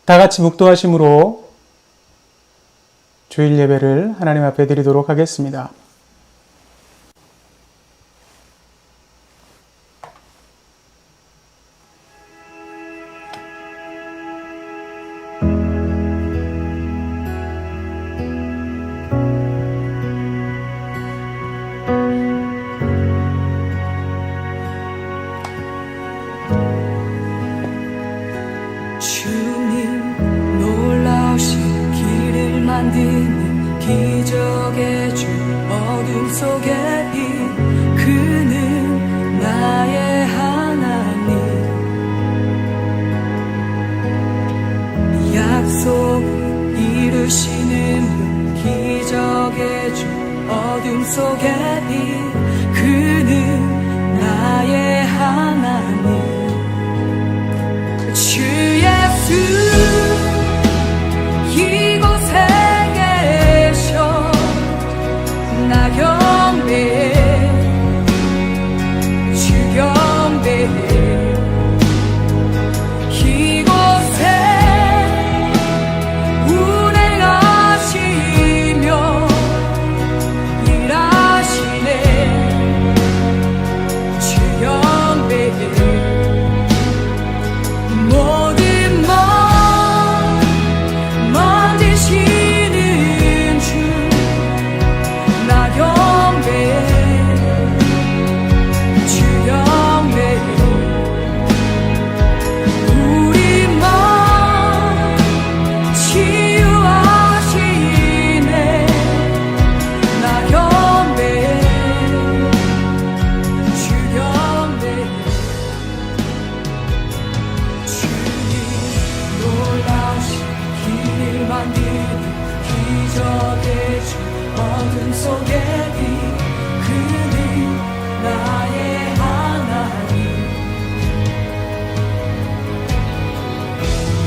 다 같이 묵도하심으로 주일 예배를 하나님 앞에 드리도록 하겠습니다. 주님 놀라우신 길을 만드는 기적의 주 어둠 속에 빛 그는 나의 하나님 약속 이루시는 분 기적의 주 어둠 속에 빛 그는 나의 하나님 주 예수 이곳에 계셔 나 경배해 주 경배해 이곳에 운행하시며 일하시네 주 경배해 모든 것 만지시는 주 나 경배해 주 경배해 우리 맘 치유하시네 나 경배해 주 경배해 놀라우신 길을 만드는 기적의 주 어둠 속에 빛 그는 나의 하나님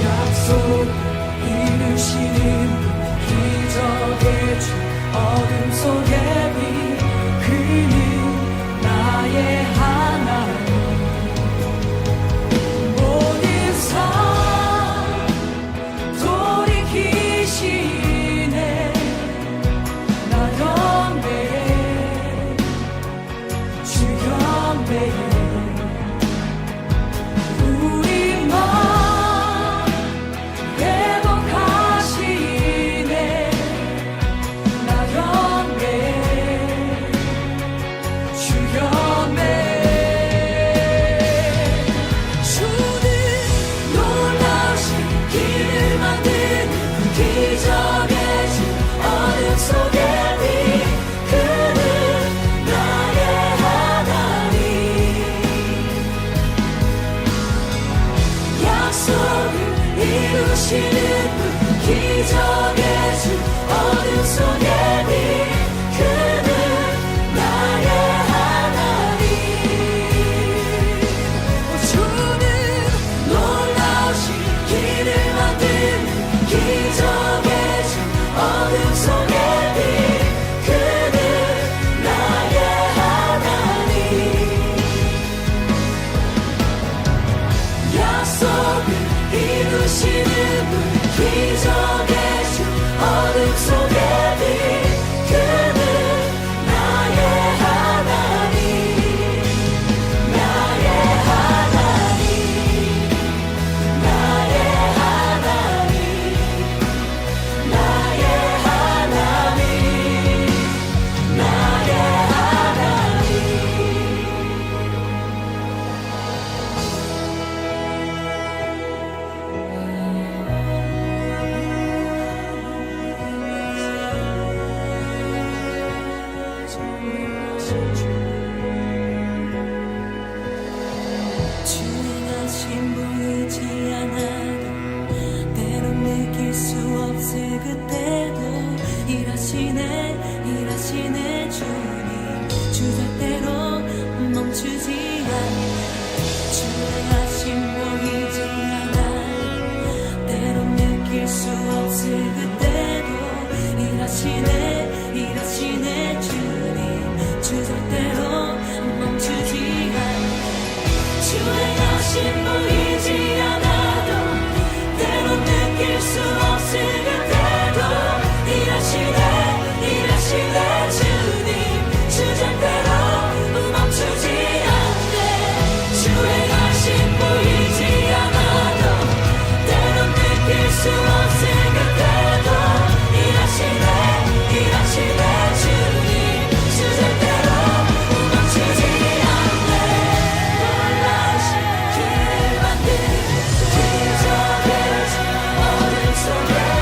약속 이루시는 기적의 주 어둠 속에 빛 그는 나의 하나님 모든 삶 돌이키시네 나 경배해 주 경배해 우리 맘 회복하시네 나 경배해 주 경배해 주는 놀라우신 길을 만드는 기적의 주 어둠 속에 빛 그는 나의 하나님 약속을 이루시는 분 기적의 주 어둠 속에 빛 그는 나의 하나님 주는 놀라우신 길을 만드는 기적의 주 어둠 속에 빛 그는 나의 하나님 약속을 이루시는 분 기적의 주 어둠 속에 빛 그는 나의 하나님 나의 하나님 나의 하나님 나의 하나님 나의 하나님 주행하신 보이지 않아도 때론 느낄 수 없을 그때도 일하시네 주님 주절대로 멈추지 않네 주행하신 보이지 않아도 때론 느낄 수 없을 그때도 일하시네 주님 주절대로 멈추지 않네 주행하신 보이지 않아도 때론 느낄 수 없을 그때도 일하시네 주님 주절 대로 멈추지 않네 놀라신 길 만든 기적의 주 어둠 속에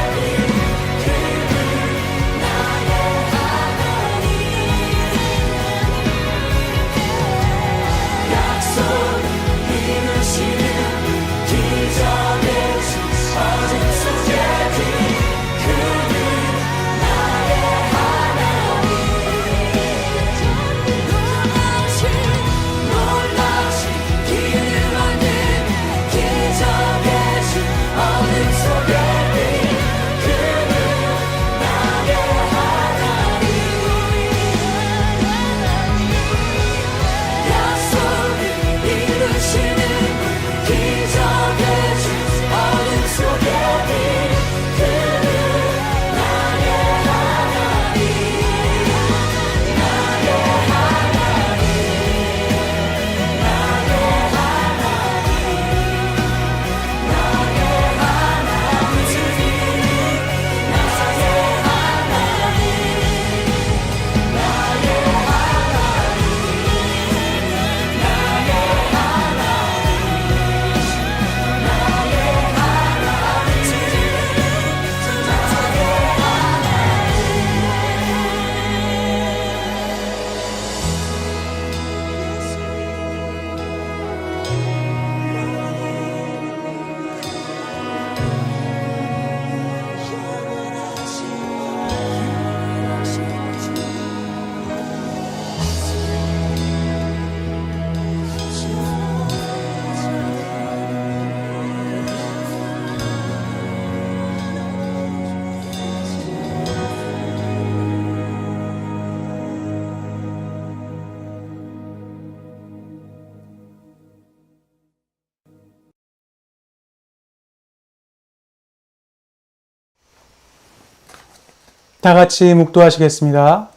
다 같이 묵도하시겠습니다.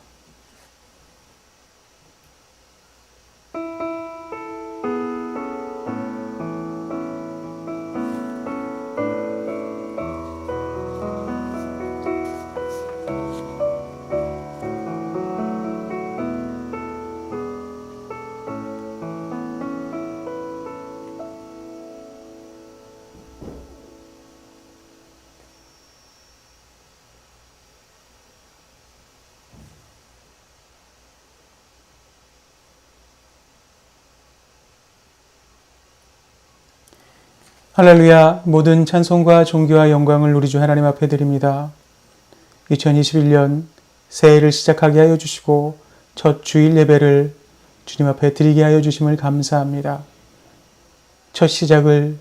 할렐루야. 모든 찬송과 존귀와 영광을 우리 주 하나님 앞에 드립니다. 2021년 새해를 시작하게 하여 주시고 첫 주일 예배를 주님 앞에 드리게 하여 주심을 감사합니다. 첫 시작을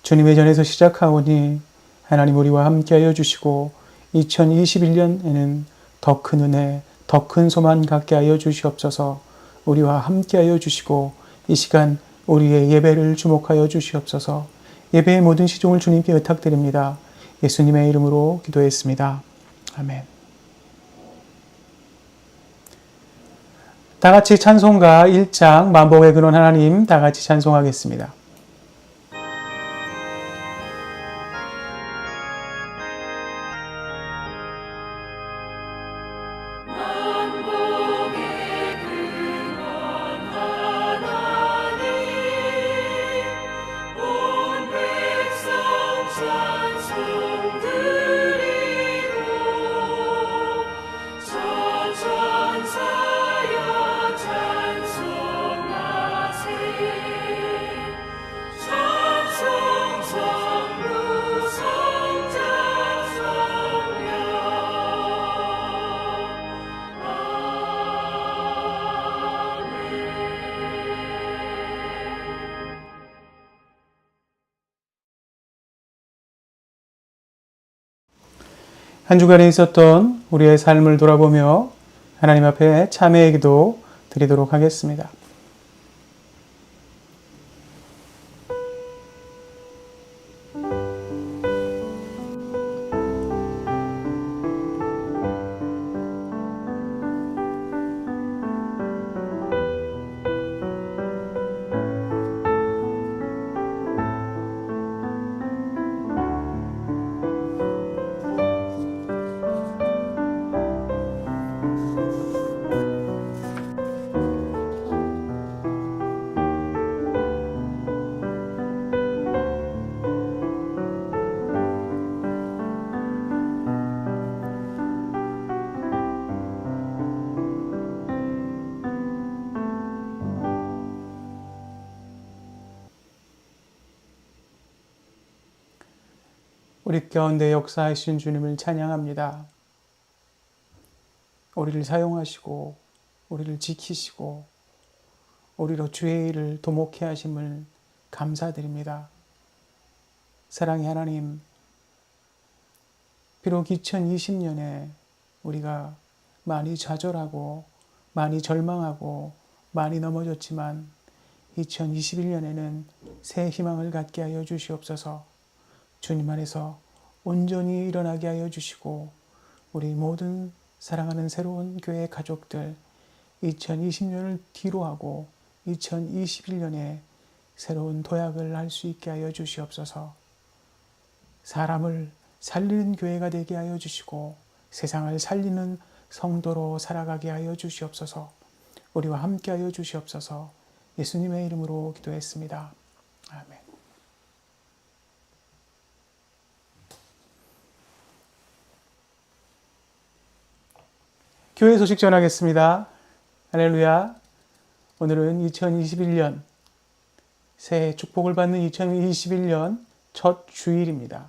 주님의 전에서 시작하오니 하나님 우리와 함께 하여 주시고 2021년에는 더 큰 은혜, 더 큰 소망 갖게 하여 주시옵소서. 우리와 함께 하여 주시고 이 시간 우리의 예배를 주목하여 주시옵소서. 예배의 모든 시종을 주님께 의탁드립니다. 예수님의 이름으로 기도했습니다. 아멘. 다 같이 찬송가 1장 만복의 근원 하나님 다 같이 찬송하겠습니다. 한 주간에 있었던 우리의 삶을 돌아보며 하나님 앞에 참회의 기도 드리도록 하겠습니다. 우리 가운데 역사하신 주님을 찬양합니다. 우리를 사용하시고 우리를 지키시고 우리로 주의 일을 도목해 하심을 감사드립니다. 사랑의 하나님, 비록 2020년에 우리가 많이 좌절하고 많이 절망하고 많이 넘어졌지만 2021년에는 새 희망을 갖게 하여 주시옵소서. 주님 안에서 온전히 일어나게 하여 주시고 우리 모든 사랑하는 새로운 교회 가족들 2020년을 뒤로하고 2021년에 새로운 도약을 할 수 있게 하여 주시옵소서. 사람을 살리는 교회가 되게 하여 주시고 세상을 살리는 성도로 살아가게 하여 주시옵소서. 우리와 함께 하여 주시옵소서. 예수님의 이름으로 기도했습니다. 아멘. 교회 소식 전하겠습니다. 할렐루야. 오늘은 2021년 새해 축복을 받는 2021년 첫 주일입니다.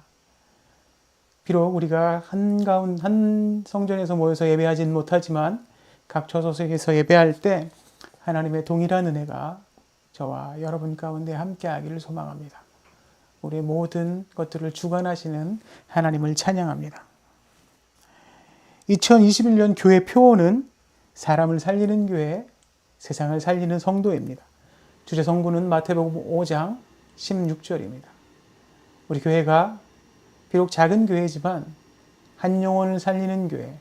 비록 우리가 한 성전에서 모여서 예배하진 못하지만 각 처소석에서 예배할 때 하나님의 동일한 은혜가 저와 여러분 가운데 함께하기를 소망합니다. 우리의 모든 것들을 주관하시는 하나님을 찬양합니다. 2021년 교회 표어는 사람을 살리는 교회, 세상을 살리는 성도입니다. 주제 성구는 마태복음 5장 16절입니다. 우리 교회가 비록 작은 교회지만 한 영혼을 살리는 교회,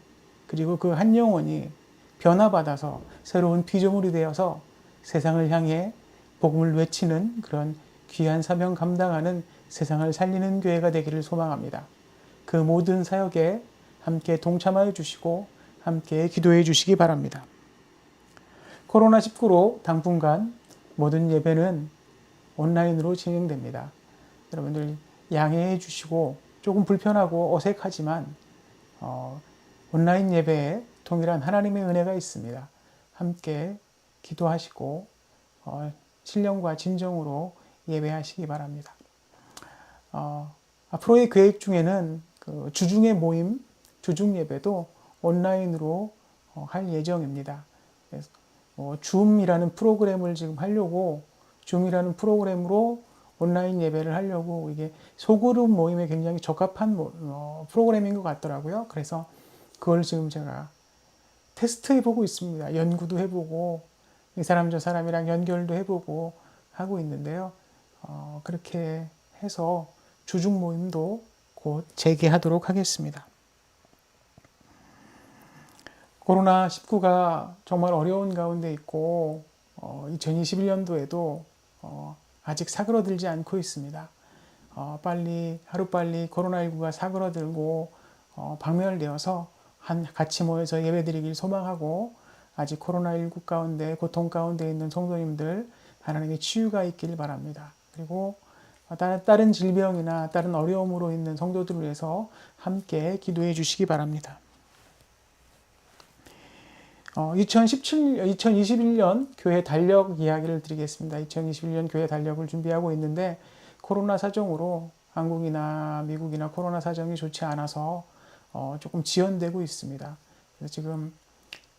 그리고 그 한 영혼이 변화받아서 새로운 피조물이 되어서 세상을 향해 복음을 외치는 그런 귀한 사명 감당하는 세상을 살리는 교회가 되기를 소망합니다. 그 모든 사역에 함께 동참하여 주시고 함께 기도해 주시기 바랍니다. 코로나19로 당분간 모든 예배는 온라인으로 진행됩니다. 여러분들 양해해 주시고 조금 불편하고 어색하지만 온라인 예배에 동일한 하나님의 은혜가 있습니다. 함께 기도하시고 신령과 진정으로 예배하시기 바랍니다. 앞으로의 계획 중에는 그 주중의 모임, 주중 예배도 온라인으로 할 예정입니다. 그래서 줌이라는 프로그램을 지금 하려고 줌이라는 프로그램으로 온라인 예배를 하려고 이게 소그룹 모임에 굉장히 적합한 프로그램인 것 같더라고요. 그래서 그걸 지금 제가 테스트해보고 있습니다. 연구도 해보고 이 사람 저 사람이랑 연결도 해보고 하고 있는데요. 그렇게 해서 주중 모임도 곧 재개하도록 하겠습니다. 코로나19가 정말 어려운 가운데 있고 2021년도에도 아직 사그러들지 않고 있습니다. 하루빨리 코로나19가 사그러들고 박멸되어서 같이 모여서 예배드리길 소망하고 아직 코로나19 가운데 고통 가운데 있는 성도님들 하나님의 치유가 있길 바랍니다. 그리고 다른 질병이나 다른 어려움으로 있는 성도들을 위해서 함께 기도해 주시기 바랍니다. 2021년 교회 달력 이야기를 드리겠습니다. 2021년 교회 달력을 준비하고 있는데 코로나 사정으로 한국이나 미국이나 코로나 사정이 좋지 않아서 조금 지연되고 있습니다. 그래서 지금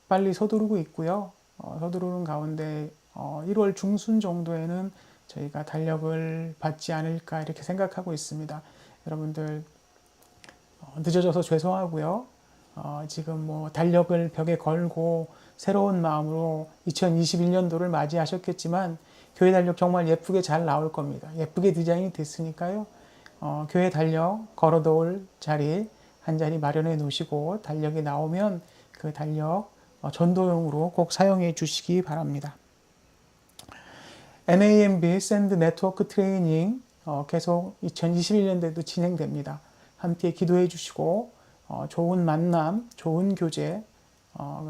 빨리 서두르고 있고요. 서두르는 가운데 1월 중순 정도에는 저희가 달력을 받지 않을까 이렇게 생각하고 있습니다. 여러분들 늦어져서 죄송하고요. 지금 달력을 벽에 걸고 새로운 마음으로 2021년도를 맞이하셨겠지만 교회 달력 정말 예쁘게 잘 나올 겁니다. 예쁘게 디자인이 됐으니까요. 교회 달력 걸어놓을 자리 한 자리 마련해 놓으시고 달력이 나오면 그 달력 전도용으로 꼭 사용해 주시기 바랍니다. NAMB 샌드 네트워크 트레이닝 계속 2021년도에도 진행됩니다. 함께 기도해 주시고 좋은 만남, 좋은 교제,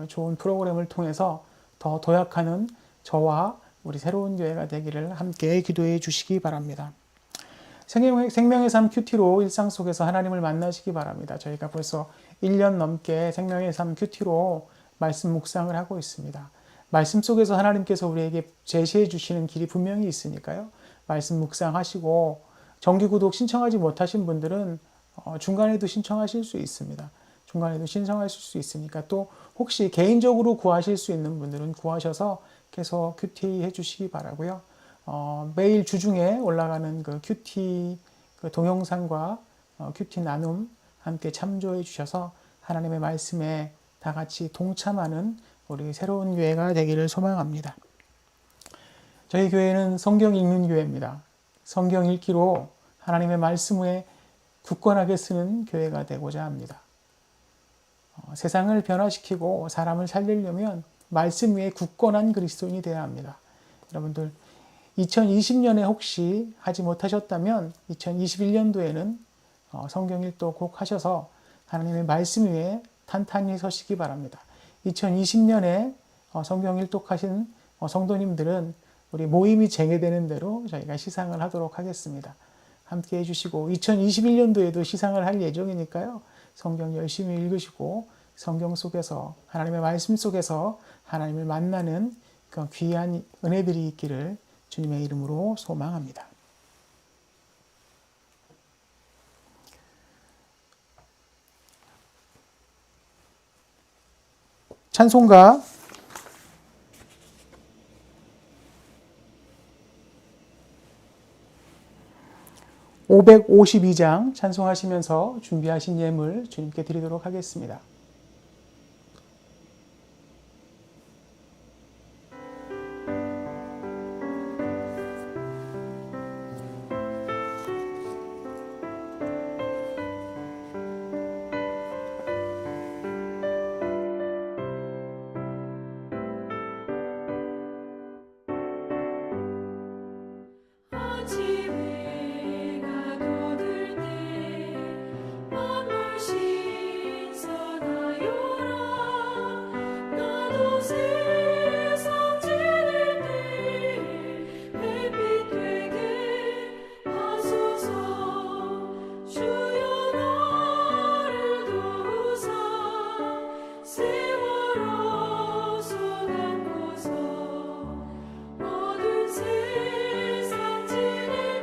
좋은 프로그램을 통해서 더 도약하는 저와 우리 새로운 교회가 되기를 함께 기도해 주시기 바랍니다. 생명의 삶 큐티로 일상 속에서 하나님을 만나시기 바랍니다. 저희가 벌써 1년 넘게 생명의 삶 큐티로 말씀 묵상을 하고 있습니다. 말씀 속에서 하나님께서 우리에게 제시해 주시는 길이 분명히 있으니까요. 말씀 묵상하시고 정기 구독 신청하지 못하신 분들은 중간에도 신청하실 수 있습니다. 중간에도 신청하실 수 있으니까 또 혹시 개인적으로 구하실 수 있는 분들은 구하셔서 계속 큐티 해주시기 바라고요. 매일 주중에 올라가는 그 큐티 그 동영상과 큐티 나눔 함께 참조해 주셔서 하나님의 말씀에 다 같이 동참하는 우리 새로운 교회가 되기를 소망합니다. 저희 교회는 성경 읽는 교회입니다. 성경 읽기로 하나님의 말씀에 굳건하게 쓰는 교회가 되고자 합니다. 세상을 변화시키고 사람을 살리려면 말씀 위에 굳건한 그리스도인이 되어야 합니다. 여러분들 2020년에 혹시 하지 못하셨다면 2021년도에는 성경 일도 꼭 하셔서 하나님의 말씀 위에 탄탄히 서시기 바랍니다. 2020년에 성경 일독하신 성도님들은 우리 모임이 재개되는 대로 저희가 시상을 하도록 하겠습니다. 함께 해주시고 2021년도에도 시상을 할 예정이니까요. 성경 열심히 읽으시고 성경 속에서 하나님의 말씀 속에서 하나님을 만나는 그 귀한 은혜들이 있기를 주님의 이름으로 소망합니다. 찬송가 552장 찬송하시면서 준비하신 예물 주님께 드리도록 하겠습니다. 아침에 가도 들 때 만물 신선하여라 나도 세상 지낼 때 햇빛 되게 하소서 주여 나를 도우사 세월호 손 안고서 어두운 세상 지낼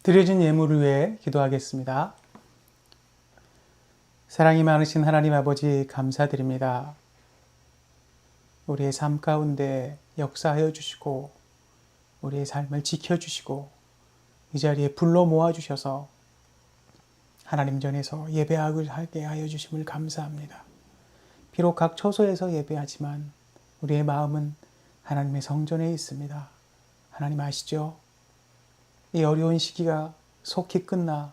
드려진 예물을 위해 기도하겠습니다. 사랑이 많으신 하나님 아버지 감사드립니다. 우리의 삶 가운데 역사하여 주시고 우리의 삶을 지켜주시고 이 자리에 불러 모아주셔서 하나님 전에서 예배하게 하여 주심을 감사합니다. 비록 각 처소에서 예배하지만 우리의 마음은 하나님의 성전에 있습니다. 하나님 아시죠? 이 어려운 시기가 속히 끝나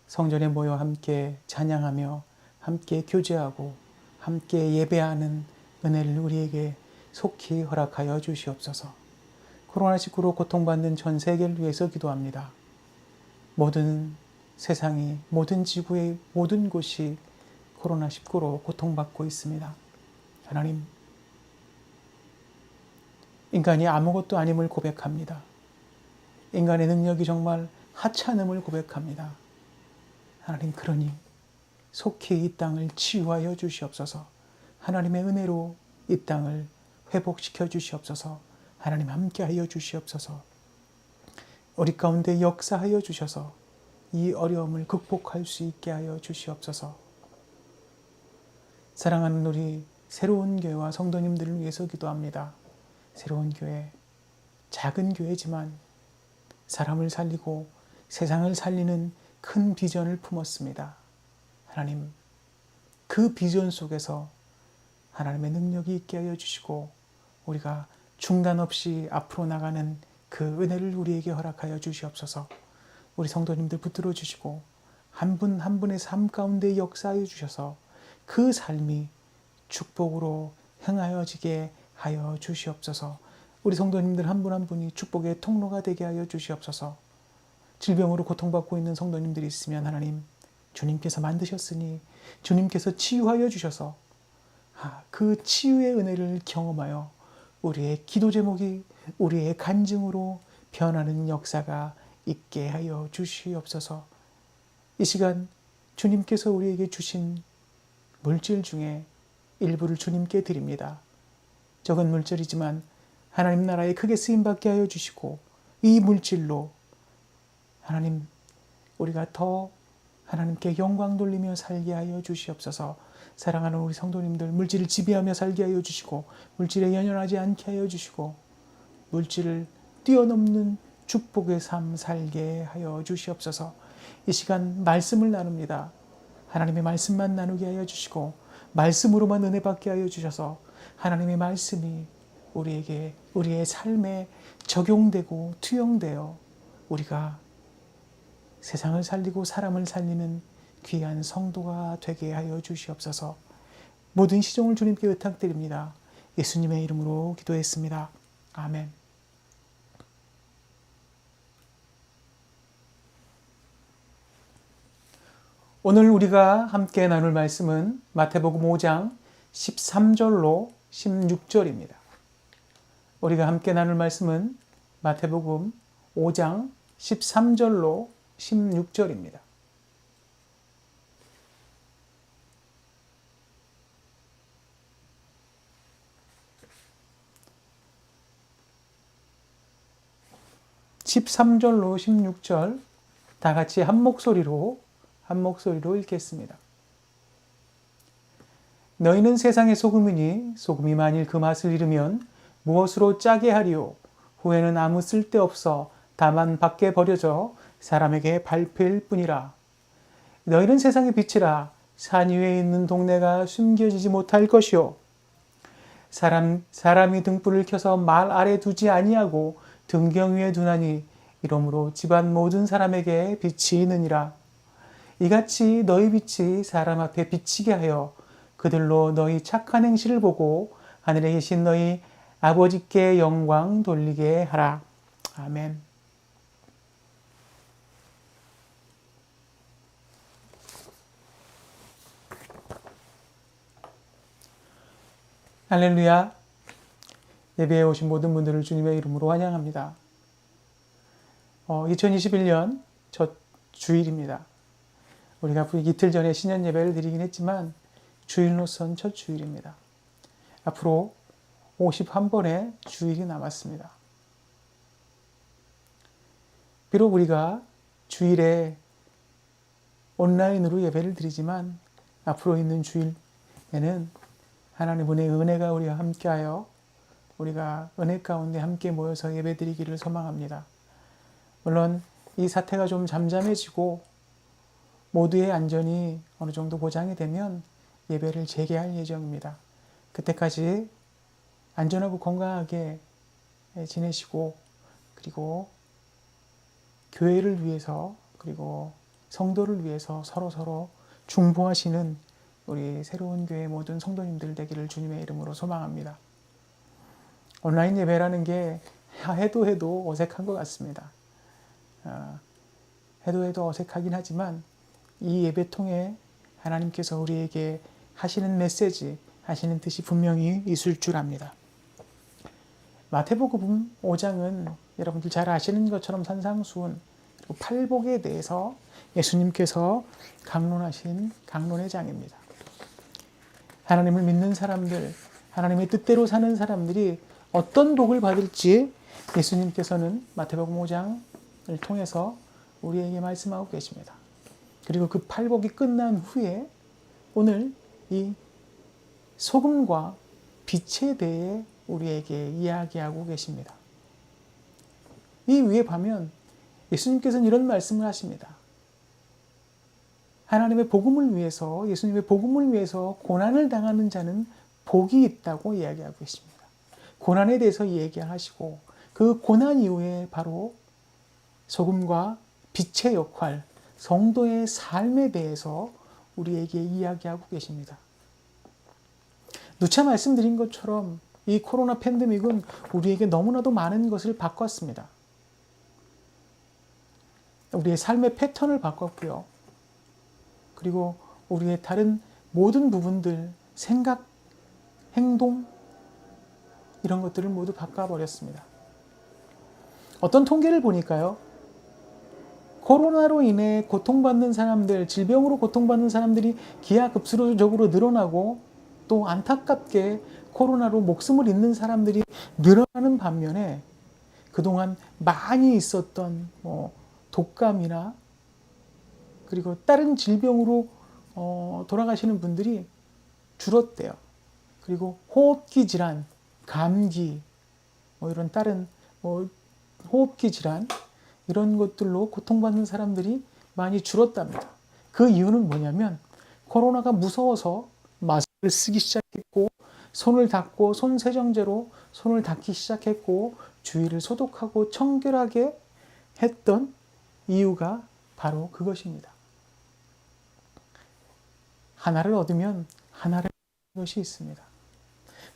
성전에 모여 함께 찬양하며 함께 교제하고 함께 예배하는 은혜를 우리에게 속히 허락하여 주시옵소서. 코로나19로 고통받는 전 세계를 위해서 기도합니다. 모든 세상이, 모든 지구의 모든 곳이 코로나19로 고통받고 있습니다. 하나님, 인간이 아무것도 아님을 고백합니다. 인간의 능력이 정말 하찮음을 고백합니다. 하나님, 그러니 속히 이 땅을 치유하여 주시옵소서. 하나님의 은혜로 이 땅을 회복시켜 주시옵소서. 하나님 함께하여 주시옵소서. 우리 가운데 역사하여 주셔서 이 어려움을 극복할 수 있게 하여 주시옵소서. 사랑하는 우리 새로운 교회와 성도님들을 위해서 기도합니다. 새로운 교회, 작은 교회지만 사람을 살리고 세상을 살리는 큰 비전을 품었습니다. 하나님, 그 비전 속에서 하나님의 능력이 있게 하여 주시고 우리가 중단 없이 앞으로 나가는 그 은혜를 우리에게 허락하여 주시옵소서. 우리 성도님들 붙들어 주시고 한 분 한 분의 삶 가운데 역사하여 주셔서 그 삶이 축복으로 행하여지게 하여 주시옵소서. 우리 성도님들 한 분 한 분이 축복의 통로가 되게 하여 주시옵소서. 질병으로 고통받고 있는 성도님들이 있으면 하나님, 주님께서 만드셨으니 주님께서 치유하여 주셔서 그 치유의 은혜를 경험하여 우리의 기도 제목이 우리의 간증으로 변하는 역사가 있게 하여 주시옵소서. 이 시간 주님께서 우리에게 주신 물질 중에 일부를 주님께 드립니다. 적은 물질이지만 하나님 나라에 크게 쓰임받게 하여 주시고 이 물질로 하나님, 우리가 더 하나님께 영광 돌리며 살게 하여 주시옵소서. 사랑하는 우리 성도님들, 물질을 지배하며 살게 하여 주시고 물질에 연연하지 않게 하여 주시고 물질을 뛰어넘는 축복의 삶 살게 하여 주시옵소서. 이 시간 말씀을 나눕니다. 하나님의 말씀만 나누게 하여 주시고 말씀으로만 은혜 받게 하여 주셔서 하나님의 말씀이 우리에게, 우리의 삶에 적용되고 투영되어 우리가 세상을 살리고 사람을 살리는 귀한 성도가 되게 하여 주시옵소서. 모든 시종을 주님께 의탁드립니다. 예수님의 이름으로 기도했습니다. 아멘. 오늘 우리가 함께 나눌 말씀은 마태복음 5장 13절로 16절입니다. 우리가 함께 나눌 말씀은 마태복음 5장 13절로 16절입니다. (13절로) (16절) 다 같이 한 목소리로 읽겠습니다. 너희는 세상의 소금이니 소금이 만일 그 맛을 잃으면 무엇으로 짜게 하리요? 후에는 아무 쓸데없어 다만 밖에 버려져 사람에게 밟힐 뿐이라. 너희는 세상의 빛이라. 산 위에 있는 동네가 숨겨지지 못할 것이요. 사람이 등불을 켜서 말 아래 두지 아니하고 등경 위에 두나니 이러므로 집안 모든 사람에게 빛이 있느니라. 이같이 너희 빛이 사람 앞에 비치게 하여 그들로 너희 착한 행실을 보고 하늘에 계신 너희 아버지께 영광 돌리게 하라. 아멘. 할렐루야. 예배에 오신 모든 분들을 주님의 이름으로 환영합니다. 2021년 첫 주일입니다. 우리가 이틀 전에 신년 예배를 드리긴 했지만 주일로선 첫 주일입니다. 앞으로 51번의 주일이 남았습니다. 비록 우리가 주일에 온라인으로 예배를 드리지만 앞으로 있는 주일에는 하나님의 은혜가 우리와 함께하여 우리가 은혜 가운데 함께 모여서 예배 드리기를 소망합니다. 물론 이 사태가 좀 잠잠해지고 모두의 안전이 어느 정도 보장이 되면 예배를 재개할 예정입니다. 그때까지 안전하고 건강하게 지내시고 그리고 교회를 위해서 그리고 성도를 위해서 서로 중보하시는 우리 새로운 교회 모든 성도님들 되기를 주님의 이름으로 소망합니다. 온라인 예배라는 게 해도 어색한 것 같습니다. 해도 어색하긴 하지만 이 예배 통해 하나님께서 우리에게 하시는 메시지, 하시는 뜻이 분명히 있을 줄 압니다. 마태복음 5장은 여러분들 잘 아시는 것처럼 산상수훈 그리고 팔복에 대해서 예수님께서 강론하신 강론의 장입니다. 하나님을 믿는 사람들, 하나님의 뜻대로 사는 사람들이 어떤 복을 받을지 예수님께서는 마태복음 5장을 통해서 우리에게 말씀하고 계십니다. 그리고 그 팔복이 끝난 후에 오늘 이 소금과 빛에 대해 우리에게 이야기하고 계십니다. 이 위에 보면 예수님께서는 이런 말씀을 하십니다. 하나님의 복음을 위해서, 예수님의 복음을 위해서 고난을 당하는 자는 복이 있다고 이야기하고 계십니다. 고난에 대해서 얘기하시고 그 고난 이후에 바로 소금과 빛의 역할, 성도의 삶에 대해서 우리에게 이야기하고 계십니다. 누차 말씀드린 것처럼 이 코로나 팬데믹은 우리에게 너무나도 많은 것을 바꿨습니다. 우리의 삶의 패턴을 바꿨고요. 그리고 우리의 다른 모든 부분들, 생각, 행동 이런 것들을 모두 바꿔버렸습니다. 어떤 통계를 보니까요. 코로나로 인해 고통받는 사람들, 질병으로 고통받는 사람들이 기하급수적으로 늘어나고 또 안타깝게 코로나로 목숨을 잃는 사람들이 늘어나는 반면에 그동안 많이 있었던 독감이나 그리고 다른 질병으로 돌아가시는 분들이 줄었대요. 그리고 호흡기 질환, 감기, 이런 다른 호흡기 질환 이런 것들로 고통받는 사람들이 많이 줄었답니다. 그 이유는 뭐냐면 코로나가 무서워서 마스크를 쓰기 시작했고 손을 닦고 손 세정제로 손을 닦기 시작했고 주위를 소독하고 청결하게 했던 이유가 바로 그것입니다. 하나를 얻으면 하나를 얻는 것이 있습니다.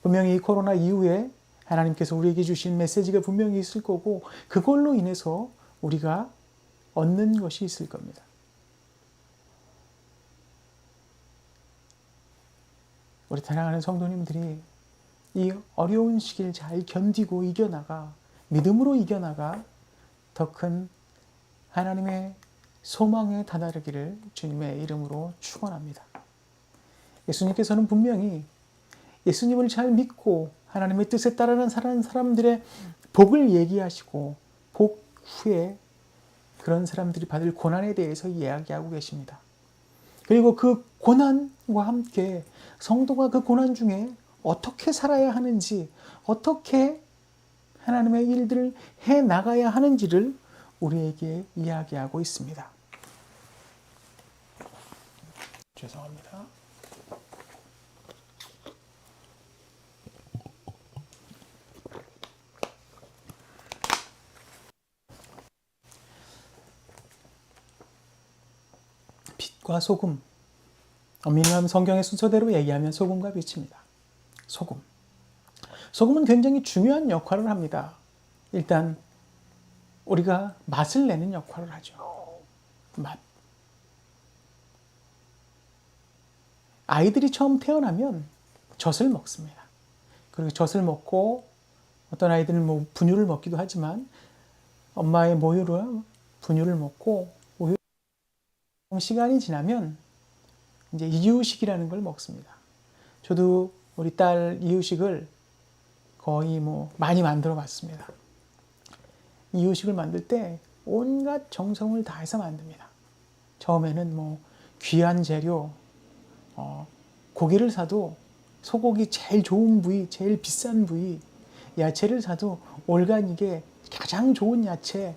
분명히 이 코로나 이후에 하나님께서 우리에게 주신 메시지가 분명히 있을 거고 그걸로 인해서 우리가 얻는 것이 있을 겁니다. 우리 사랑하는 성도님들이 이 어려운 시기를 잘 견디고 이겨나가 믿음으로 이겨나가 더 큰 하나님의 소망에 다다르기를 주님의 이름으로 축원합니다. 예수님께서는 분명히 예수님을 잘 믿고 하나님의 뜻에 따르는 사람들의 복을 얘기하시고 복 후에 그런 사람들이 받을 고난에 대해서 이야기하고 계십니다. 그리고 그 고난과 함께 성도가 그 고난 중에 어떻게 살아야 하는지, 어떻게 하나님의 일들을 해 나가야 하는지를 우리에게 이야기하고 있습니다. 죄송합니다. 빛과 소금. 엄밀히 하면 성경의 순서대로 얘기하면 소금과 빛입니다. 소금. 소금은 굉장히 중요한 역할을 합니다. 일단 우리가 맛을 내는 역할을 하죠. 맛. 아이들이 처음 태어나면 젖을 먹습니다. 그리고 젖을 먹고 어떤 아이들은 분유를 먹기도 하지만 엄마의 모유로 분유를 먹고 우유 시간이 지나면 이제 이유식이라는 걸 먹습니다. 저도 우리 딸 이유식을 거의 많이 만들어 봤습니다. 이유식을 만들 때 온갖 정성을 다해서 만듭니다. 처음에는 뭐 귀한 재료, 고기를 사도 소고기 제일 좋은 부위, 제일 비싼 부위, 야채를 사도 올가닉에 가장 좋은 야채,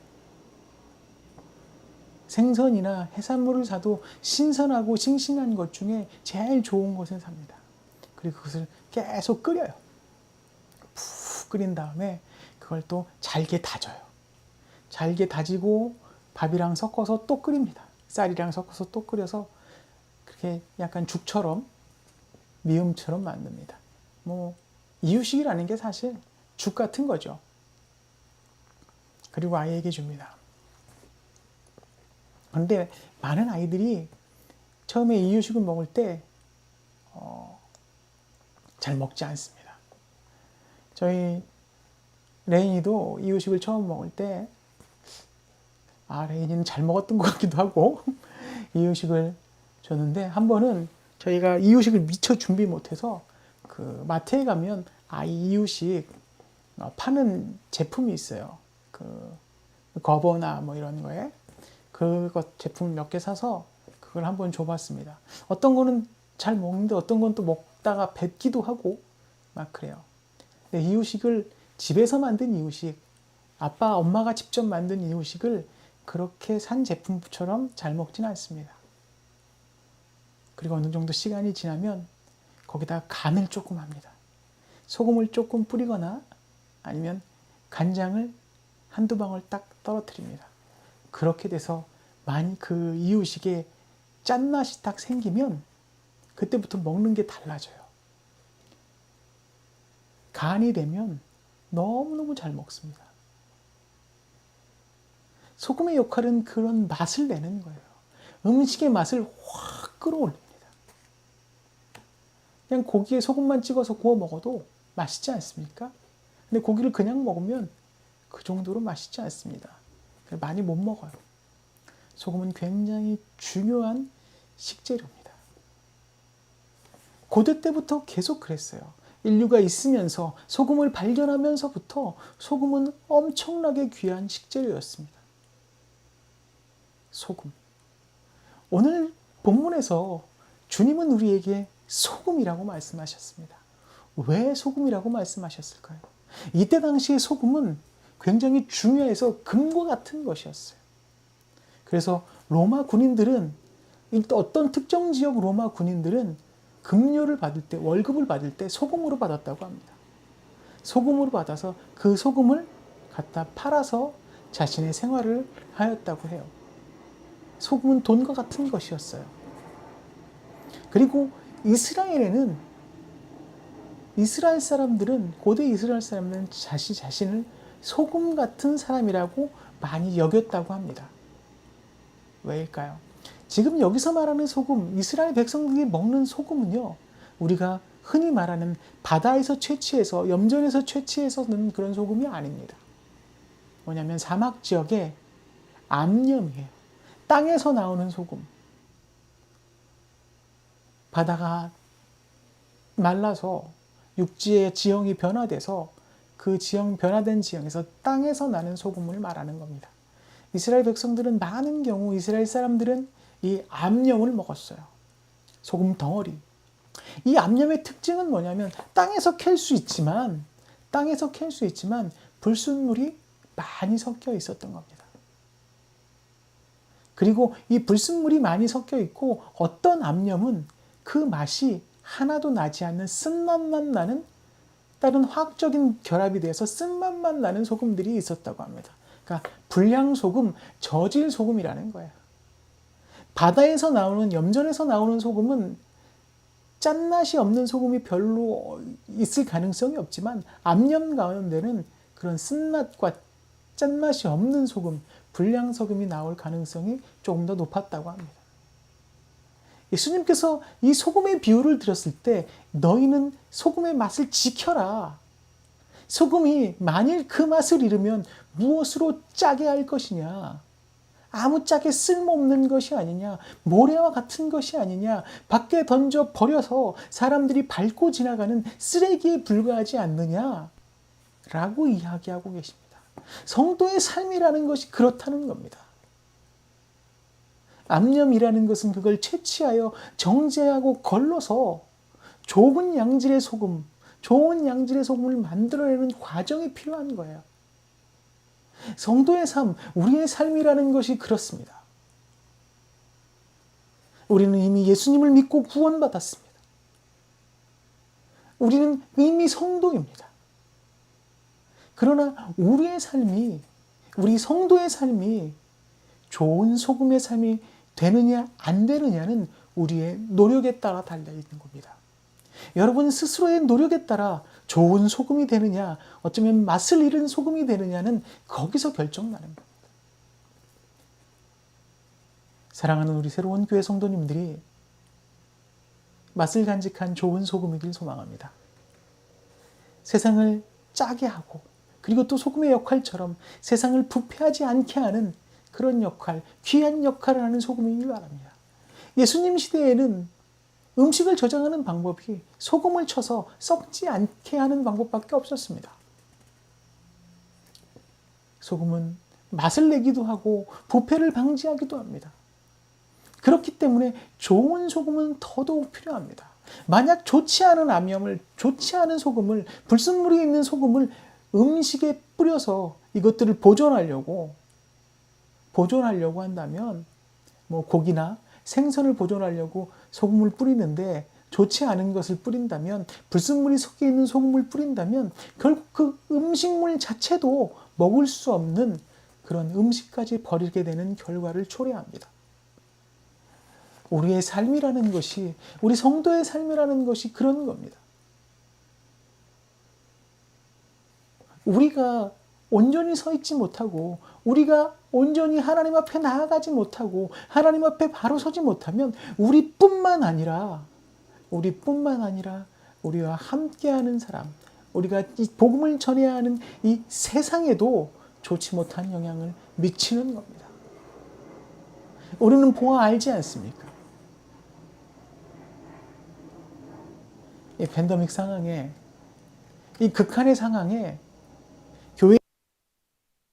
생선이나 해산물을 사도 신선하고 싱싱한 것 중에 제일 좋은 것을 삽니다. 그리고 그것을 계속 끓여요. 푹 끓인 다음에 그걸 또 잘게 다져요. 잘게 다지고 밥이랑 섞어서 또 끓입니다. 쌀이랑 섞어서 또 끓여서 그렇게 약간 죽처럼, 미음처럼 만듭니다. 뭐 이유식이라는 게 사실 죽 같은 거죠. 그리고 아이에게 줍니다. 그런데 많은 아이들이 처음에 이유식을 먹을 때 잘 먹지 않습니다. 저희 레인이도 이유식을 처음 먹을 때 레인이는 잘 먹었던 것 같기도 하고 이유식을 줬는데, 한 번은 저희가 이유식을 미처 준비 못해서 그 마트에 가면 이유식 파는 제품이 있어요. 그 거버나 뭐 이런 거에 그것 제품 몇 개 사서 그걸 한번 줘봤습니다. 어떤 거는 잘 먹는데 어떤 건 또 먹다가 뱉기도 하고 막 그래요. 근데 이유식을 집에서 만든 이유식, 아빠, 엄마가 직접 만든 이유식을 그렇게 산 제품처럼 잘 먹진 않습니다. 그리고 어느 정도 시간이 지나면 거기다 간을 조금 합니다. 소금을 조금 뿌리거나 아니면 간장을 한두 방울 딱 떨어뜨립니다. 그렇게 돼서 많이 그 이유식에 짠맛이 딱 생기면 그때부터 먹는 게 달라져요. 간이 되면 너무너무 잘 먹습니다. 소금의 역할은 그런 맛을 내는 거예요. 음식의 맛을 확 끌어올립니다. 그냥 고기에 소금만 찍어서 구워 먹어도 맛있지 않습니까? 근데 고기를 그냥 먹으면 그 정도로 맛있지 않습니다. 많이 못 먹어요. 소금은 굉장히 중요한 식재료입니다. 고대 때부터 계속 그랬어요. 인류가 있으면서 소금을 발견하면서부터 소금은 엄청나게 귀한 식재료였습니다. 소금. 오늘 본문에서 주님은 우리에게 소금이라고 말씀하셨습니다. 왜 소금이라고 말씀하셨을까요? 이때 당시의 소금은 굉장히 중요해서 금과 같은 것이었어요. 그래서 로마 군인들은, 어떤 특정 지역 로마 군인들은 급료를 받을 때, 월급을 받을 때 소금으로 받았다고 합니다. 소금으로 받아서 그 소금을 갖다 팔아서 자신의 생활을 하였다고 해요. 소금은 돈과 같은 것이었어요. 그리고 이스라엘 사람들은, 고대 이스라엘 사람들은 자신을 소금 같은 사람이라고 많이 여겼다고 합니다. 왜일까요? 지금 여기서 말하는 소금, 이스라엘 백성들이 먹는 소금은요, 우리가 흔히 말하는 바다에서 채취해서, 염전에서 채취해서 넣는 그런 소금이 아닙니다. 뭐냐면 사막 지역의 암염이에요. 땅에서 나오는 소금. 바다가 말라서 육지의 지형이 변화돼서 그 변화된 지형에서 땅에서 나는 소금을 말하는 겁니다. 이스라엘 백성들은 많은 경우 이스라엘 사람들은 이 암염을 먹었어요. 소금 덩어리. 이 암염의 특징은 뭐냐면 땅에서 캘 수 있지만 불순물이 많이 섞여 있었던 겁니다. 그리고 이 불순물이 많이 섞여 있고 어떤 암염은 그 맛이 하나도 나지 않는 쓴맛만 나는, 다른 화학적인 결합이 돼서 쓴맛만 나는 소금들이 있었다고 합니다. 그러니까 불량소금, 저질소금이라는 거예요. 바다에서 나오는, 염전에서 나오는 소금은 짠맛이 없는 소금이 별로 있을 가능성이 없지만 암염 가운데는 그런 쓴맛과 짠맛이 없는 소금, 불량소금이 나올 가능성이 조금 더 높았다고 합니다. 예수님께서 이 소금의 비유를 들었을 때 너희는 소금의 맛을 지켜라. 소금이 만일 그 맛을 잃으면 무엇으로 짜게 할 것이냐. 아무짝에 쓸모없는 것이 아니냐. 모래와 같은 것이 아니냐. 밖에 던져 버려서 사람들이 밟고 지나가는 쓰레기에 불과하지 않느냐. 라고 이야기하고 계십니다. 성도의 삶이라는 것이 그렇다는 겁니다. 암염이라는 것은 그걸 채취하여 정제하고 걸러서 좋은 양질의 소금을 만들어내는 과정이 필요한 거예요. 성도의 삶, 우리의 삶이라는 것이 그렇습니다. 우리는 이미 예수님을 믿고 구원받았습니다. 우리는 이미 성도입니다. 그러나 우리 성도의 삶이 좋은 소금의 삶이 되느냐 안 되느냐는 우리의 노력에 따라 달려있는 겁니다. 여러분 스스로의 노력에 따라 좋은 소금이 되느냐, 어쩌면 맛을 잃은 소금이 되느냐는 거기서 결정나는 겁니다. 사랑하는 우리 새로운 교회 성도님들이 맛을 간직한 좋은 소금이길 소망합니다. 세상을 짜게 하고 그리고 또 소금의 역할처럼 세상을 부패하지 않게 하는 그런 역할, 귀한 역할을 하는 소금이길 바랍니다. 예수님 시대에는 음식을 저장하는 방법이 소금을 쳐서 썩지 않게 하는 방법밖에 없었습니다. 소금은 맛을 내기도 하고 부패를 방지하기도 합니다. 그렇기 때문에 좋은 소금은 더더욱 필요합니다. 만약 좋지 않은 암염을, 좋지 않은 소금을, 불순물이 있는 소금을 음식에 뿌려서 이것들을 보존하려고 한다면, 고기나 생선을 보존하려고 소금을 뿌리는데 좋지 않은 것을 뿌린다면, 불순물이 섞여 있는 소금을 뿌린다면 결국 그 음식물 자체도 먹을 수 없는 그런 음식까지 버리게 되는 결과를 초래합니다. 우리의 삶이라는 것이, 우리 성도의 삶이라는 것이 그런 겁니다. 우리가 온전히 서 있지 못하고, 우리가 온전히 하나님 앞에 나아가지 못하고, 하나님 앞에 바로 서지 못하면 우리뿐만 아니라 우리와 함께하는 사람, 우리가 이 복음을 전해야 하는 이 세상에도 좋지 못한 영향을 미치는 겁니다. 우리는 보아 알지 않습니까? 이 팬데믹 상황에, 이 극한의 상황에 교회가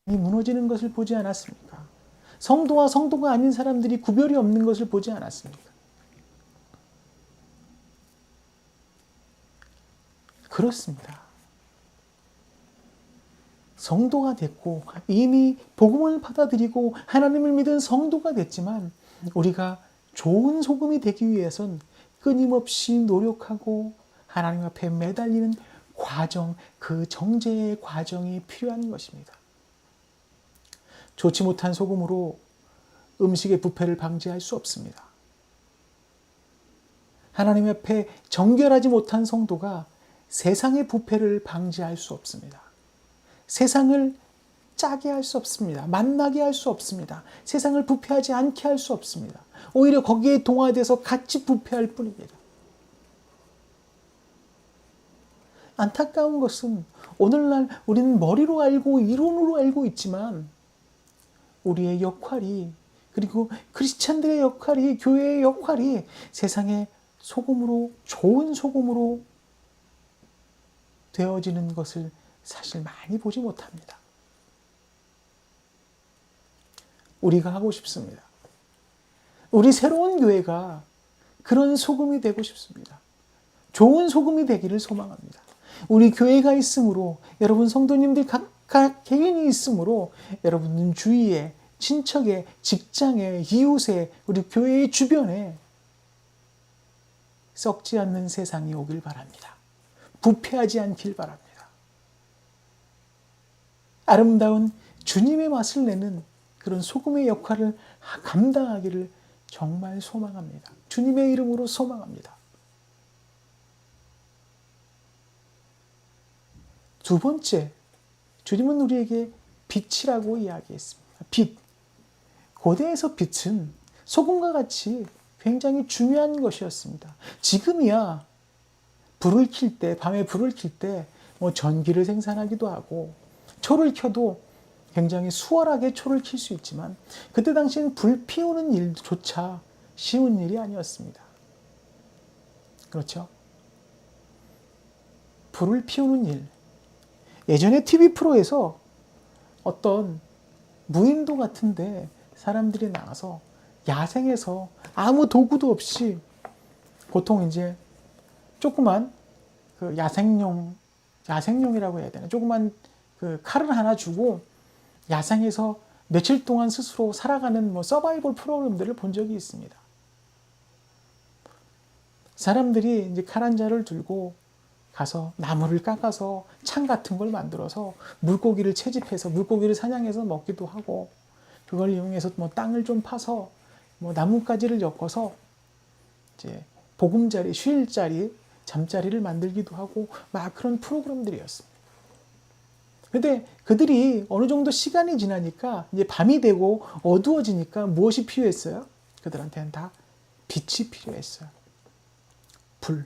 무너지는 것을 보지 않았습니까? 성도와 성도가 아닌 사람들이 구별이 없는 것을 보지 않았습니까? 그렇습니다. 성도가 됐고 이미 복음을 받아들이고 하나님을 믿은 성도가 됐지만 우리가 좋은 소금이 되기 위해선 끊임없이 노력하고 하나님 앞에 매달리는 과정, 그 정제의 과정이 필요한 것입니다. 좋지 못한 소금으로 음식의 부패를 방지할 수 없습니다. 하나님 앞에 정결하지 못한 성도가 세상의 부패를 방지할 수 없습니다. 세상을 짜게 할 수 없습니다. 만나게 할 수 없습니다. 세상을 부패하지 않게 할 수 없습니다. 오히려 거기에 동화돼서 같이 부패할 뿐입니다. 안타까운 것은 오늘날 우리는 머리로 알고 이론으로 알고 있지만 우리의 역할이, 그리고 크리스찬들의 역할이, 교회의 역할이 세상의 소금으로, 좋은 소금으로 되어지는 것을 사실 많이 보지 못합니다. 우리가 하고 싶습니다. 우리 새로운 교회가 그런 소금이 되고 싶습니다. 좋은 소금이 되기를 소망합니다. 우리 교회가 있으므로, 여러분 성도님들 각각 개인이 있으므로 여러분은 주위에, 친척에, 직장에, 이웃에, 우리 교회의 주변에 썩지 않는 세상이 오길 바랍니다. 부패하지 않길 바랍니다. 아름다운 주님의 맛을 내는 그런 소금의 역할을 감당하기를 정말 소망합니다. 주님의 이름으로 소망합니다. 두 번째, 주님은 우리에게 빛이라고 이야기했습니다. 빛. 고대에서 빛은 소금과 같이 굉장히 중요한 것이었습니다. 지금이야 불을 켤 때, 밤에 불을 켤 때 전기를 생산하기도 하고 초를 켜도 굉장히 수월하게 초를 켤 수 있지만 그때 당시엔 불 피우는 일조차 쉬운 일이 아니었습니다. 그렇죠? 불을 피우는 일. 예전에 TV 프로에서 어떤 무인도 같은데 사람들이 나와서 야생에서 아무 도구도 없이, 보통 이제 조그만 그 야생용이라고 해야 되나, 조그만 그 칼을 하나 주고 야생에서 며칠 동안 스스로 살아가는 뭐 서바이벌 프로그램들을 본 적이 있습니다. 사람들이 이제 칼 한 자를 들고 가서 나무를 깎아서 창 같은 걸 만들어서 물고기를 채집해서 물고기를 사냥해서 먹기도 하고, 그걸 이용해서 뭐 땅을 좀 파서 뭐 나뭇가지를 엮어서 이제 보금자리, 쉴 자리, 잠자리를 만들기도 하고 막 그런 프로그램들이었습니다. 근데 그들이 어느 정도 시간이 지나니까 이제 밤이 되고 어두워지니까 무엇이 필요했어요? 그들한테는 다 빛이 필요했어요. 불.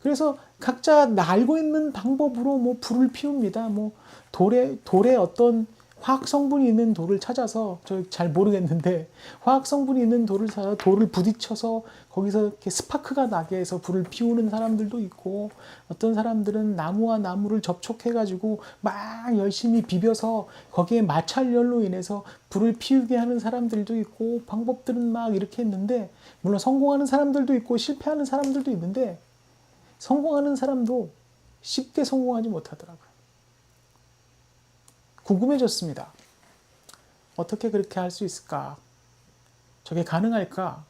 그래서 각자 알고 있는 방법으로 뭐 불을 피웁니다. 뭐 돌에 어떤 화학 성분이 있는 돌을 찾아서, 저 잘 모르겠는데 화학 성분이 있는 돌을 찾아 돌을 부딪혀서 거기서 이렇게 스파크가 나게 해서 불을 피우는 사람들도 있고, 어떤 사람들은 나무와 나무를 접촉해 가지고 막 열심히 비벼서 거기에 마찰열로 인해서 불을 피우게 하는 사람들도 있고, 방법들은 막 이렇게 했는데, 물론 성공하는 사람들도 있고 실패하는 사람들도 있는데, 성공하는 사람도 쉽게 성공하지 못하더라고요. 궁금해졌습니다. 어떻게 그렇게 할 수 있을까? 저게 가능할까?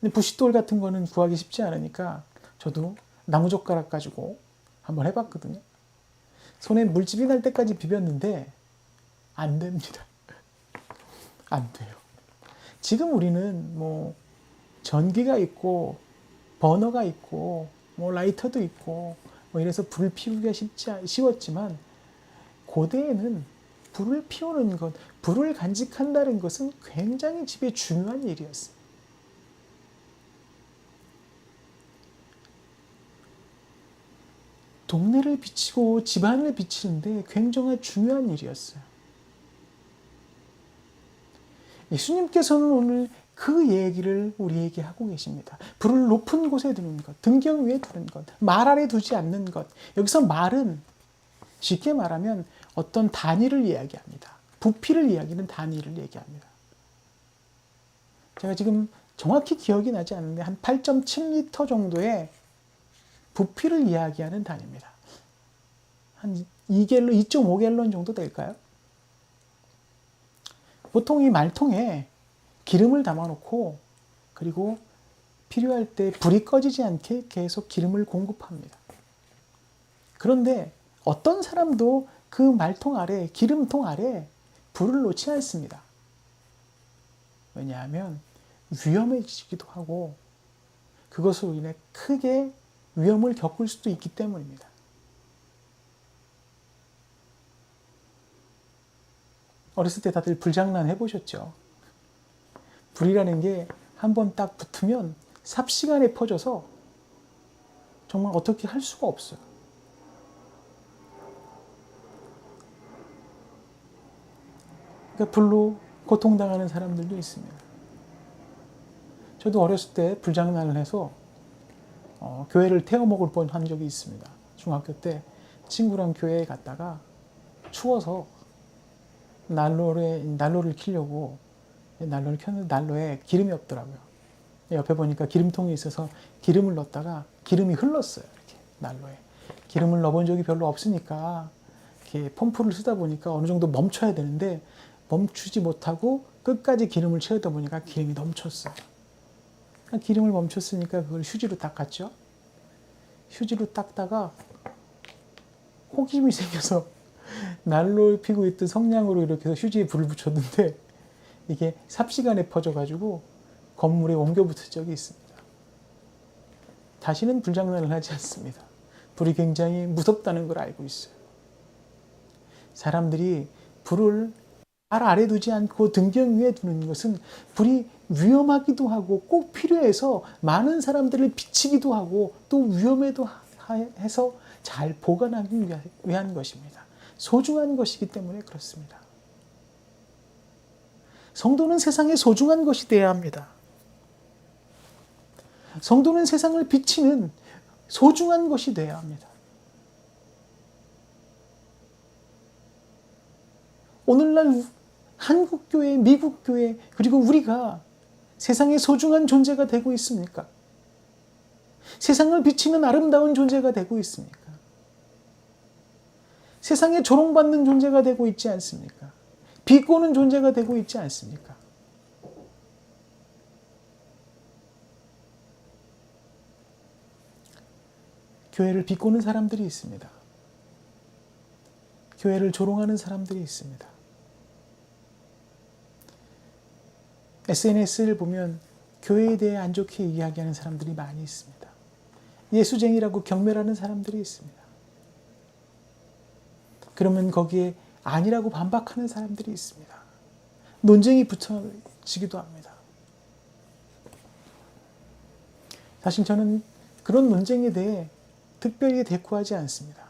근데 부싯돌 같은 거는 구하기 쉽지 않으니까 저도 나무젓가락 가지고 한번 해봤거든요. 손에 물집이 날 때까지 비볐는데 안 됩니다. 안 돼요. 지금 우리는 뭐 전기가 있고 버너가 있고 뭐 라이터도 있고 뭐 이래서 불을 피우기가 쉬웠지만, 고대에는 불을 피우는 것, 불을 간직한다는 것은 굉장히 집에 중요한 일이었어요. 동네를 비치고 집안을 비치는데 굉장히 중요한 일이었어요. 예수님께서는 오늘 그 얘기를 우리에게 하고 계십니다. 불을 높은 곳에 두는 것, 등경 위에 두는 것, 말 아래 두지 않는 것. 여기서 말은 쉽게 말하면 어떤 단위를 이야기합니다. 부피를 이야기하는 단위를 얘기합니다. 제가 지금 정확히 기억이 나지 않는데 한 8.7m 정도의 부피를 이야기하는 단위입니다. 한 2갤런, 2.5갤런 정도 될까요? 보통 이 말통에 기름을 담아놓고, 그리고 필요할 때 불이 꺼지지 않게 계속 기름을 공급합니다. 그런데 어떤 사람도 그 말통 아래, 기름통 아래 불을 놓지 않습니다. 왜냐하면 위험해지기도 하고 그것으로 인해 크게 위험을 겪을 수도 있기 때문입니다. 어렸을 때 다들 불장난 해보셨죠? 불이라는 게 한 번 딱 붙으면 삽시간에 퍼져서 정말 어떻게 할 수가 없어요. 그러니까 불로 고통당하는 사람들도 있습니다. 저도 어렸을 때 불장난을 해서 교회를 태워먹을 뻔한 적이 있습니다. 중학교 때 친구랑 교회에 갔다가 추워서 난로를 켜려고 난로를 켰는데 난로에 기름이 없더라고요. 옆에 보니까 기름통이 있어서 기름을 넣었다가 기름이 흘렀어요. 이렇게 난로에. 기름을 넣어본 적이 별로 없으니까 이렇게 펌프를 쓰다 보니까 어느 정도 멈춰야 되는데 멈추지 못하고 끝까지 기름을 채우다 보니까 기름이 넘쳤어요. 기름을 멈췄으니까 그걸 휴지로 닦았죠. 휴지로 닦다가 호기심이 생겨서 난로 피고 있던 성냥으로 이렇게 해서 휴지에 불을 붙였는데 이게 삽시간에 퍼져가지고 건물에 옮겨 붙은 적이 있습니다. 다시는 불장난을 하지 않습니다. 불이 굉장히 무섭다는 걸 알고 있어요. 사람들이 불을 발 아래 두지 않고 등경 위에 두는 것은 불이 위험하기도 하고 꼭 필요해서 많은 사람들을 비치기도 하고 또 위험해도 해서 잘 보관하기 위한 것입니다. 소중한 것이기 때문에 그렇습니다. 성도는 세상에 소중한 것이 되어야 합니다. 성도는 세상을 비치는 소중한 것이 되어야 합니다. 오늘날 한국교회, 미국교회, 그리고 우리가 세상에 소중한 존재가 되고 있습니까? 세상을 비치는 아름다운 존재가 되고 있습니까? 세상에 조롱받는 존재가 되고 있지 않습니까? 비꼬는 존재가 되고 있지 않습니까? 교회를 비꼬는 사람들이 있습니다. 교회를 조롱하는 사람들이 있습니다. SNS를 보면 교회에 대해 안 좋게 이야기하는 사람들이 많이 있습니다. 예수쟁이라고 경멸하는 사람들이 있습니다. 그러면 거기에 아니라고 반박하는 사람들이 있습니다. 논쟁이 붙어지기도 합니다. 사실 저는 그런 논쟁에 대해 특별히 대꾸하지 않습니다.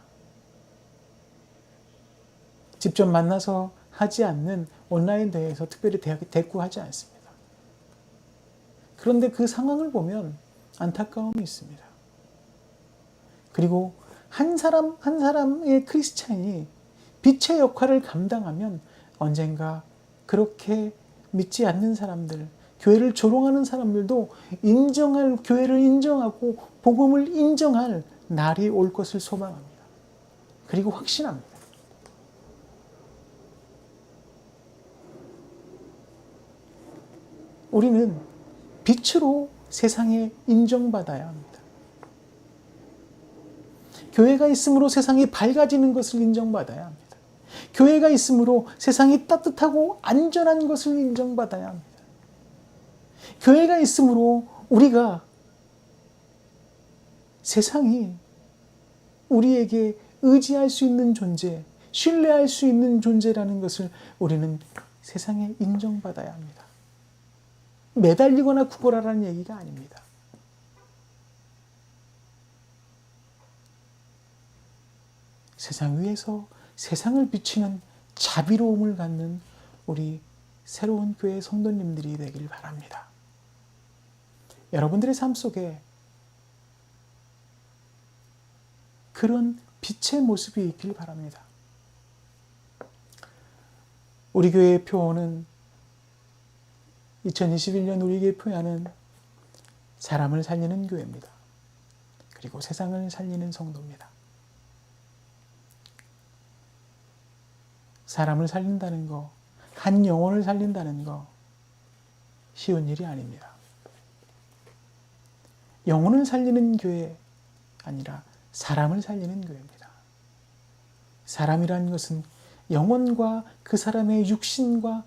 직접 만나서 하지 않는 온라인 대회에서 특별히 대꾸하지 않습니다. 그런데 그 상황을 보면 안타까움이 있습니다. 그리고 한 사람 한 사람의 크리스찬이 빛의 역할을 감당하면 언젠가 그렇게 믿지 않는 사람들, 교회를 조롱하는 사람들도 교회를 인정하고 복음을 인정할 날이 올 것을 소망합니다. 그리고 확신합니다. 우리는 빛으로 세상에 인정받아야 합니다. 교회가 있으므로 세상이 밝아지는 것을 인정받아야 합니다. 교회가 있으므로 세상이 따뜻하고 안전한 것을 인정받아야 합니다. 교회가 있으므로 우리가 세상이 우리에게 의지할 수 있는 존재, 신뢰할 수 있는 존재라는 것을 우리는 세상에 인정받아야 합니다. 매달리거나 구걸하라는 얘기가 아닙니다. 세상 위에서 세상을 비치는 자비로움을 갖는 우리 새로운 교회 성도님들이 되길 바랍니다. 여러분들의 삶 속에 그런 빛의 모습이 있길 바랍니다. 우리 교회의 표어는 2021년 우리 교회 표어는 사람을 살리는 교회입니다. 그리고 세상을 살리는 성도입니다. 사람을 살린다는 거, 한 영혼을 살린다는 거 쉬운 일이 아닙니다. 영혼을 살리는 교회 아니라 사람을 살리는 교회입니다. 사람이라는 것은 영혼과 그 사람의 육신과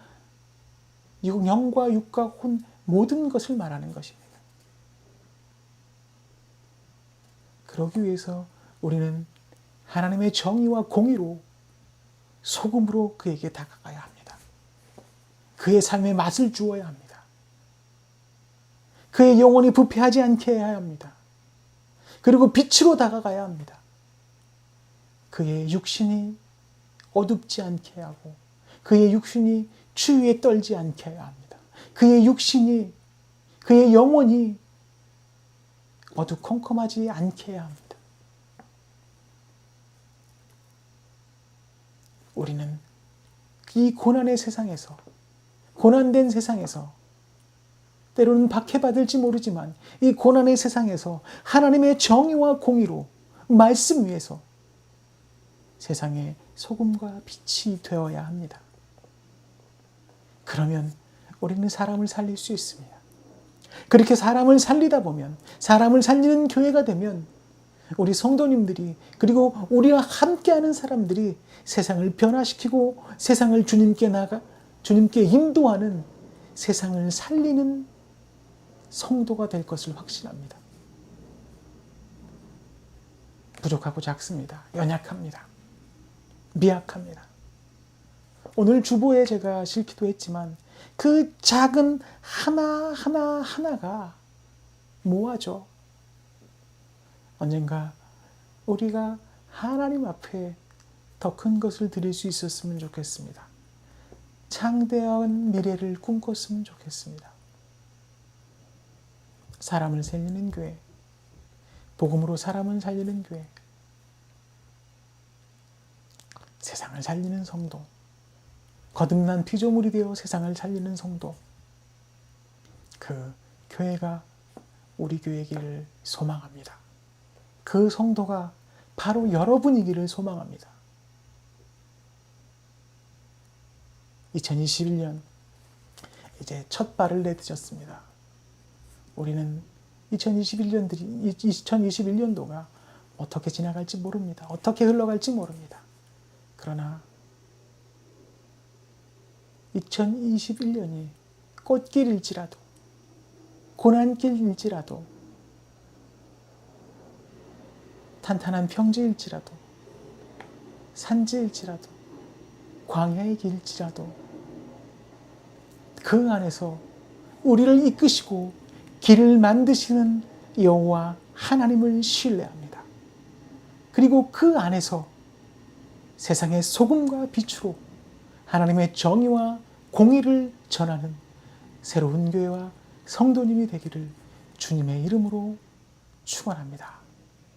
영과 육과 혼 모든 것을 말하는 것입니다. 그러기 위해서 우리는 하나님의 정의와 공의로 소금으로 그에게 다가가야 합니다. 그의 삶에 맛을 주어야 합니다. 그의 영혼이 부패하지 않게 해야 합니다. 그리고 빛으로 다가가야 합니다. 그의 육신이 어둡지 않게 하고 그의 육신이 추위에 떨지 않게 해야 합니다. 그의 육신이, 그의 영혼이 어두컴컴하지 않게 해야 합니다. 우리는 이 고난의 세상에서, 고난된 세상에서, 때로는 박해받을지 모르지만 이 고난의 세상에서 하나님의 정의와 공의로 말씀 위에서 세상의 소금과 빛이 되어야 합니다. 그러면 우리는 사람을 살릴 수 있습니다. 그렇게 사람을 살리다 보면, 사람을 살리는 교회가 되면 우리 성도님들이, 그리고 우리와 함께하는 사람들이 세상을 변화시키고 세상을 주님께 인도하는, 세상을 살리는 성도가 될 것을 확신합니다. 부족하고 작습니다. 연약합니다. 미약합니다. 오늘 주보에 제가 실기도 했지만 그 작은 하나가 뭐하죠? 언젠가 우리가 하나님 앞에 더 큰 것을 드릴 수 있었으면 좋겠습니다. 창대한 미래를 꿈꿨으면 좋겠습니다. 사람을 살리는 교회, 복음으로 사람을 살리는 교회, 세상을 살리는 성도, 거듭난 피조물이 되어 세상을 살리는 성도, 그 교회가 우리 교회이기를 소망합니다. 그 성도가 바로 여러분이기를 소망합니다. 2021년 이제 첫 발을 내딛었습니다. 우리는 2021년도가 어떻게 지나갈지 모릅니다. 어떻게 흘러갈지 모릅니다. 그러나 2021년이 꽃길일지라도, 고난길일지라도, 탄탄한 평지일지라도, 산지일지라도, 광야의 길일지라도 그 안에서 우리를 이끄시고 길을 만드시는 여호와 하나님을 신뢰합니다. 그리고 그 안에서 세상의 소금과 빛으로 하나님의 정의와 공의를 전하는 새로운 교회와 성도님이 되기를 주님의 이름으로 축원합니다.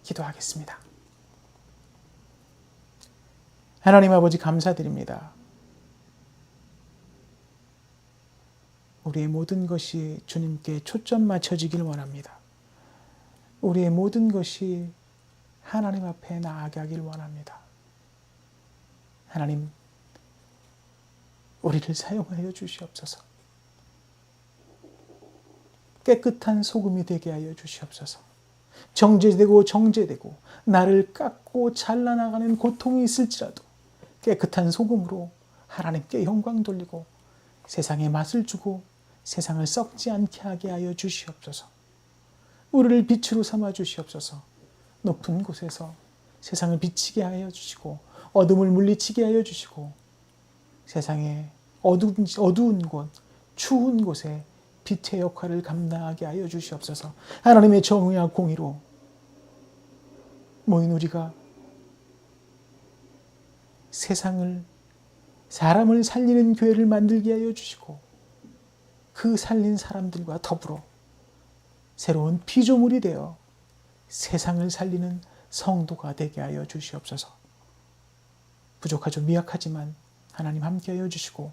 기도하겠습니다. 하나님 아버지 감사드립니다. 우리의 모든 것이 주님께 초점 맞춰지길 원합니다. 우리의 모든 것이 하나님 앞에 나아가게 하길 원합니다. 하나님, 우리를 사용하여 주시옵소서. 깨끗한 소금이 되게 하여 주시옵소서. 정제되고 나를 깎고 잘라나가는 고통이 있을지라도 깨끗한 소금으로 하나님께 영광 돌리고 세상에 맛을 주고 세상을 썩지 않게 하게 하여 주시옵소서. 우리를 빛으로 삼아 주시옵소서. 높은 곳에서 세상을 비치게 하여 주시고 어둠을 물리치게 하여 주시고 세상에 어두운 곳, 추운 곳에 빛의 역할을 감당하게 하여 주시옵소서. 하나님의 정의와 공의로 모인 우리가 사람을 살리는 교회를 만들게 하여 주시고 그 살린 사람들과 더불어 새로운 피조물이 되어 세상을 살리는 성도가 되게 하여 주시옵소서. 부족하죠. 미약하지만 하나님 함께하여 주시고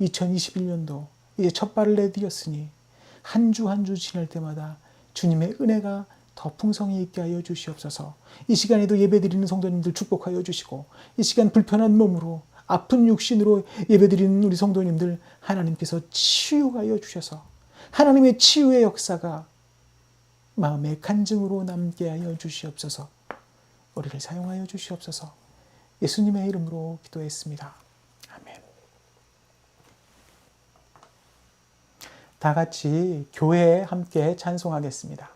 2021년도 이제 첫 발을 내디뎠으니 한 주 한 주 지날 때마다 주님의 은혜가 더 풍성히 있게 하여 주시옵소서. 이 시간에도 예배드리는 성도님들 축복하여 주시고 이 시간 불편한 몸으로 아픈 육신으로 예배드리는 우리 성도님들 하나님께서 치유하여 주셔서 하나님의 치유의 역사가 마음의 간증으로 남게 하여 주시옵소서. 우리를 사용하여 주시옵소서. 예수님의 이름으로 기도했습니다. 아멘. 다 같이 교회에 함께 찬송하겠습니다.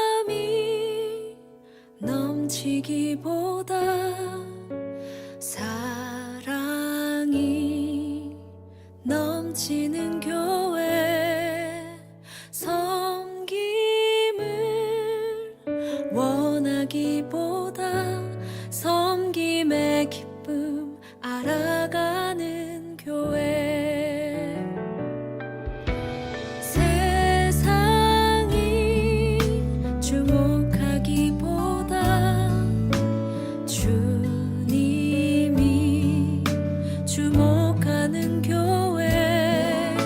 사람이 넘치기보다 사랑이 넘치는 교회 섬김을 원하기보다 섬김의 기쁨 알아가는 교회 세상이 주목하기보다 주님이 주목하는 교회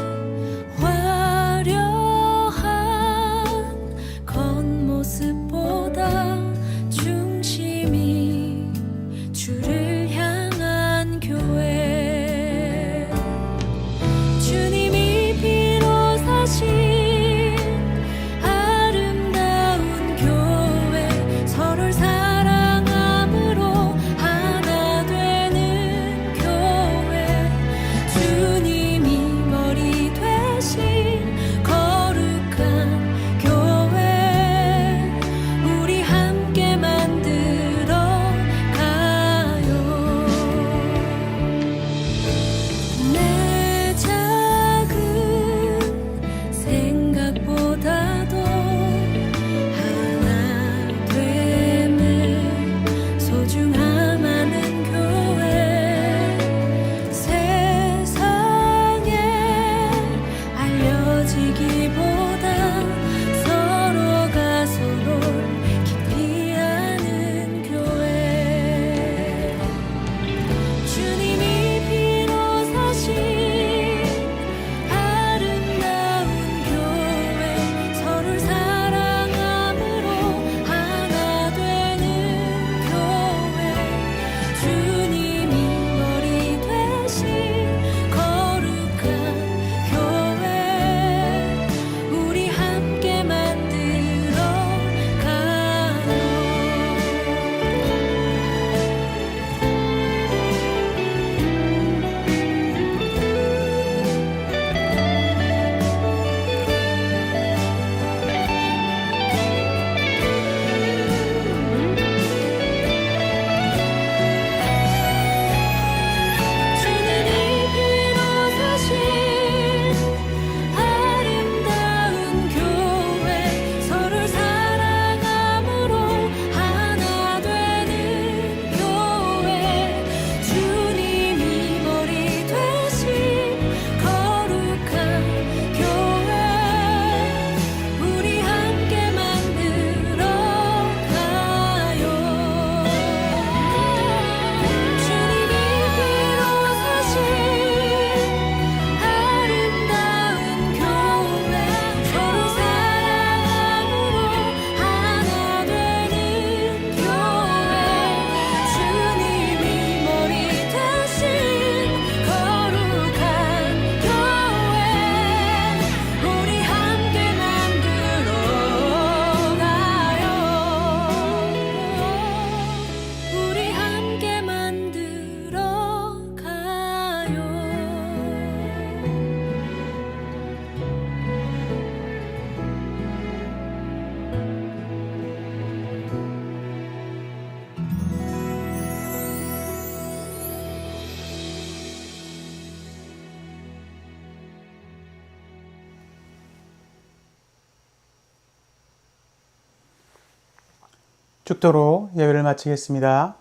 축도로 예배를 마치겠습니다.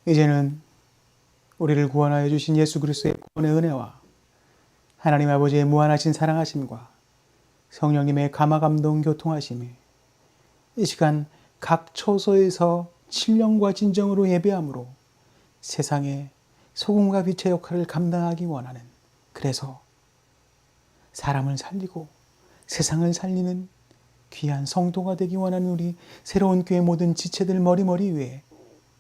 이제는 우리를 구원하여 주신 예수 그리스도의 구원의 은혜와 하나님 아버지의 무한하신 사랑하심과 성령님의 감화감동 교통하심이 이 시간 각 처소에서 신령과 진정으로 예배함으로 세상에 소금과 빛의 역할을 감당하기 원하는, 그래서 사람을 살리고 세상을 살리는 귀한 성도가 되기 원하는 우리 새로운 교회 모든 지체들 머리머리 위에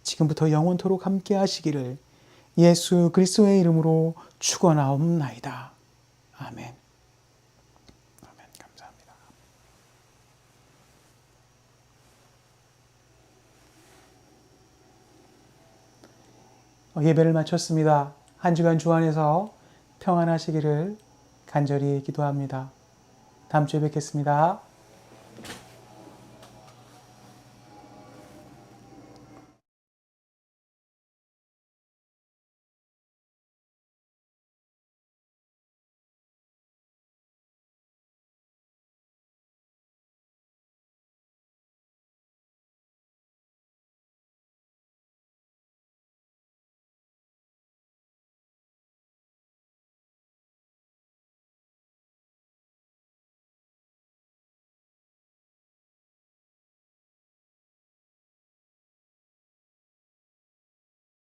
지금부터 영원토록 함께 하시기를 예수 그리스도의 이름으로 축원하옵나이다. 아멘. 아멘. 감사합니다. 예배를 마쳤습니다. 한 주간 주 안에서 평안하시기를 간절히 기도합니다. 다음 주에 뵙겠습니다.